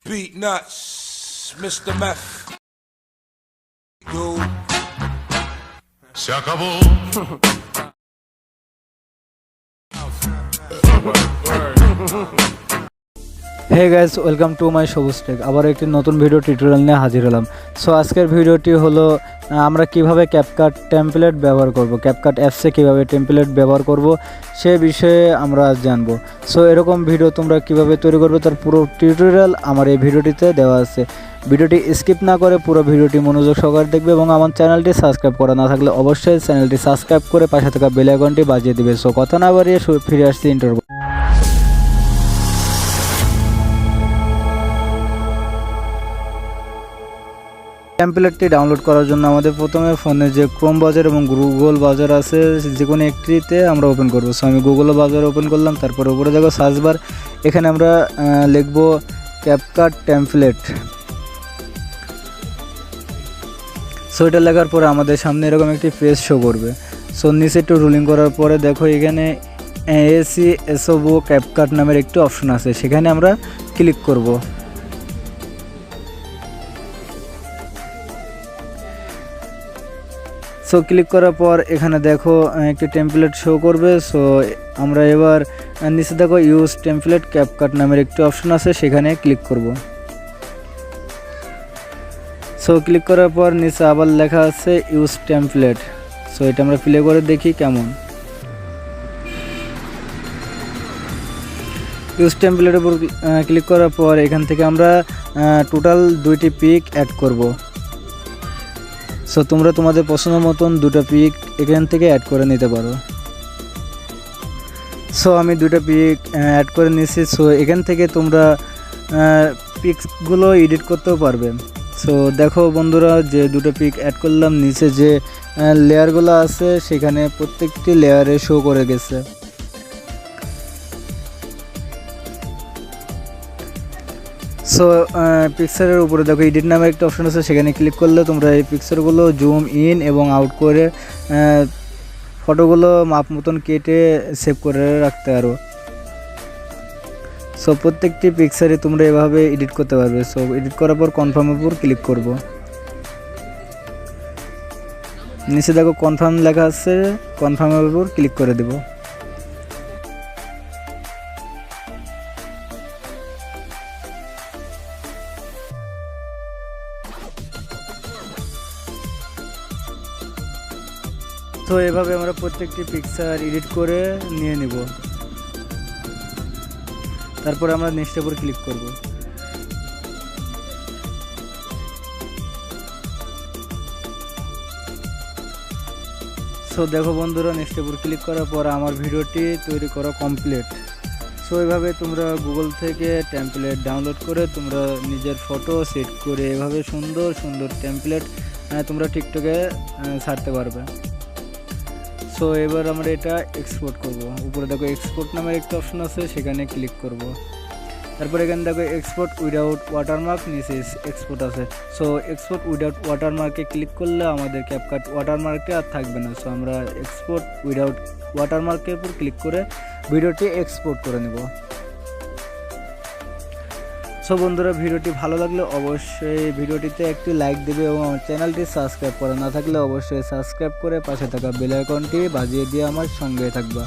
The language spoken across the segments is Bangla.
Beat nuts, Mr. Meth. Dude. Se acabó. Hey guys, welcome to my Sabuj tech. আবার একটি নতুন ভিডিও টিউটোরিয়াল নিয়ে হাজির হলাম। সো আজকের ভিডিওটি হলো আমরা কিভাবে ক্যাপকাট টেমপ্লেট ব্যবহার করব, ক্যাপকাট অ্যাপসে কিভাবে টেমপ্লেট ব্যবহার করব সে বিষয়ে আমরা আজ জানবো। সো এরকম ভিডিও তোমরা কিভাবে তৈরি করবে তার পুরো টিউটোরিয়াল আমার এই ভিডিওটিতে দেওয়া আছে। ভিডিওটি স্কিপ না করে পুরো ভিডিওটি মনোযোগ সহকারে দেখবে এবং আমার চ্যানেলটি সাবস্ক্রাইব করা না থাকলে অবশ্যই চ্যানেলটি সাবস্ক্রাইব করে পাশে থাকা বেল আইকনটি বাজিয়ে দিবে। সো কথা না বাড়িয়ে ফিরে আসছি ইন্টারভিউ। টেমপ্লেটটি ডাউনলোড করার জন্য আমাদের প্রথমে ফোনে যে ক্রোম ব্রাউজার এবং গুগল ব্রাউজার আছে যে কোনো একটিতে আমরা ওপেন করব। সো আমি গুগল ব্রাউজার ওপেন করলাম, তারপর উপরে দেখো সার্চ বার, এখানে আমরা লিখব ক্যাপকাট টেমপ্লেট। সো এটা লেখার পরে আমাদের সামনে এরকম একটি পেজ শো করবে। সো নিচে একটু রুলিং করার পরে দেখো এখানে এসওবো ক্যাপকাট নামের একটি অপশন আছে, সেখানে আমরা ক্লিক করব। সো ক্লিক করার পর এখানে দেখো একটি টেমপ্লেট শো করবে। সো আমরা এবার নিচে দেখো ইউজ টেমপ্লেট ক্যাপকাট নামের একটি অপশন আছে, সেখানে ক্লিক করব। সো ক্লিক করার পর নিচে আবার লেখা আছে ইউজ টেমপ্লেট। সো এটা আমরা প্লে করে দেখি কেমন। ইউজ টেমপ্লেটের উপর ক্লিক করার পর এখান থেকে আমরা টোটাল 2টি পিক অ্যাড করব। সো তোমরা তোমাদের পছন্দ মতন 2টা পিক এখান থেকে অ্যাড করে নিতে পারো। সো আমি 2টা পিক অ্যাড করে নিয়েছি। সো এখান থেকে তোমরা পিকসগুলো এডিট করতেও পারবে। সো দেখো বন্ধুরা, যে 2টা পিক অ্যাড করলাম, নিচে যে লেয়ারগুলো আছে সেখানে প্রত্যেকটি লেয়ারে শো করে গেছে। সো পিকচারের উপরে দেখো এডিট নামের একটা অপশন আছে, সেখানে ক্লিক করলে তোমরা এই পিকচারগুলো জুম ইন এবং আউট করে ফটোগুলো মাপ মতন কেটে সেভ করে রাখতে পারো। সো প্রত্যেকটি পিকচারে তোমরা এভাবে এডিট করতে পারবে। সো এডিট করার পর কনফার্মের উপর ক্লিক করব। নিচে দেখো কনফার্ম লেখা আছে, কনফার্মের উপর ক্লিক করে দেব। তো এভাবে আমরা প্রত্যেকটি পিকচার এডিট করে নিয়ে নিব। তারপর আমরা নেক্সটের উপর ক্লিক করব। সো দেখো বন্ধুরা, নেক্সটের উপর ক্লিক করার পর আমার ভিডিওটি তৈরি করা কমপ্লিট। সো এইভাবে তোমরা গুগল থেকে টেমপ্লেট ডাউনলোড করে তোমরা নিজের ফটো সেট করে এভাবে সুন্দর সুন্দর টেমপ্লেট তোমরা টিকটকে ছাড়তে পারবে। সো এবার আমরা এটা এক্সপোর্ট করব। উপরে দেখো এক্সপোর্ট নামের একটা অপশন আছে, সেখানে ক্লিক করব। তারপর এখানে দেখো এক্সপোর্ট উইদাউট ওয়াটারমার্ক, নিচে এক্সপোর্ট আছে। সো এক্সপোর্ট উইদাউট ওয়াটারমার্কে ক্লিক করলে আমাদের ক্যাপকাট ওয়াটারমার্কে আর থাকবে না। সো আমরা এক্সপোর্ট উইদাউট ওয়াটারমার্কের উপর ক্লিক করে ভিডিওটি এক্সপোর্ট করে নেব। সো বন্ধুরা, ভিডিওটি ভালো লাগলে অবশ্যই ভিডিওটিতে একটি লাইক দেবে এবং আমার চ্যানেলটি সাবস্ক্রাইব করা না থাকলে অবশ্যই সাবস্ক্রাইব করে পাশে থাকা বেল আইকনটি বাজিয়ে দিয়ে আমার সঙ্গে থাকবা।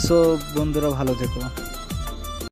সো বন্ধুরা, ভালো থেকো।